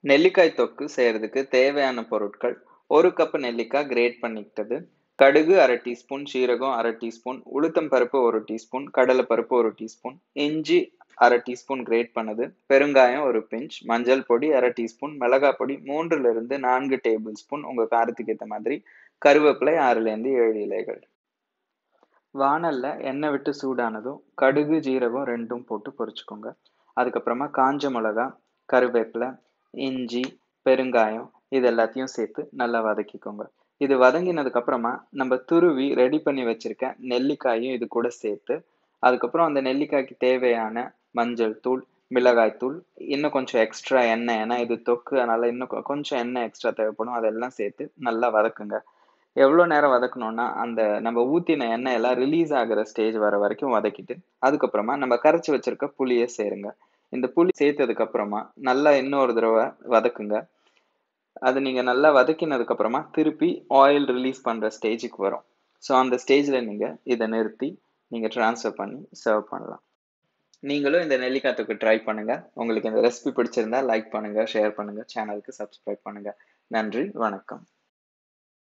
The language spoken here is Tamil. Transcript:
நெல்லிக்காய் தொக்கு செய்யறதுக்கு தேவையான பொருட்கள்: 1 கப் நெல்லிக்காய் கிரேட் பண்ணிக்கிட்டது, கடுகு 1/2 டீஸ்பூன், சீரகம் 1/2 டீஸ்பூன், உளுத்தம் பருப்பு 1 டீஸ்பூன், கடலை பருப்பு 1 டீஸ்பூன், இஞ்சி 1/2 டீஸ்பூன் கிரேட் பண்ணது, பெருங்காயம் 1 பிஞ்ச், மஞ்சள் பொடி 1/2 டீஸ்பூன், மிளகாய் பொடி 3லிருந்து 4 டேபிள் ஸ்பூன் உங்க காரத்துக்கு ஏத்த மாதிரி, கருவேப்பிலை 6லேருந்து 7 இலைகள். வாணல்ல எண்ணெய் விட்டு சூடானதும் கடுகு, ஜீரகம் 2ம் போட்டு பொரிச்சுக்கோங்க. அதுக்கப்புறமா காஞ்ச மிளகா, கருவேப்பிலை, இஞ்சி, பெருங்காயம் இது எல்லாத்தையும் சேர்த்து நல்லா வதக்கிக்கோங்க. இது வதங்கினதுக்கு அப்புறமா நம்ம துருவி ரெடி பண்ணி வச்சிருக்க நெல்லிக்காயும் இது கூட சேர்த்து, அதுக்கப்புறம் அந்த நெல்லிக்காய்க்கு தேவையான மஞ்சள் தூள், மிளகாய் தூள், இன்னும் கொஞ்சம் எக்ஸ்ட்ரா எண்ணெய், ஏன்னா இது தொக்கு அதனால இன்னும் கொஞ்சம் எண்ணெய் எக்ஸ்ட்ரா தேவைப்படும், அதெல்லாம் சேர்த்து நல்லா வதக்குங்க. எவ்வளோ நேரம் வதக்கணும்னா, அந்த நம்ம ஊத்தின எண்ணெய் எல்லாம் ரிலீஸ் ஆகுற ஸ்டேஜ் வர வரைக்கும் வதக்கிட்டு, அதுக்கப்புறமா நம்ம கரைச்சு வச்சிருக்க புளிய சேருங்க. இந்த புளி சேர்த்ததுக்கு அப்புறமா நல்லா இன்னொரு தடவை வதக்குங்க. அது நீங்க நல்லா வதக்கினதுக்கு அப்புறமா திருப்பி ஆயில் ரிலீஸ் பண்ற ஸ்டேஜுக்கு வரும். ஸோ அந்த ஸ்டேஜ்ல நீங்க இதை நிறுத்தி நீங்க ட்ரான்ஸ்ஃபர் பண்ணி சர்வ் பண்ணலாம். நீங்களும் இந்த நெல்லிக்காய் தொக்கு ட்ரை பண்ணுங்க. உங்களுக்கு இந்த ரெசிபி பிடிச்சிருந்தா லைக் பண்ணுங்க, ஷேர் பண்ணுங்க, சேனலுக்கு சப்ஸ்கிரைப் பண்ணுங்க. நன்றி, வணக்கம்.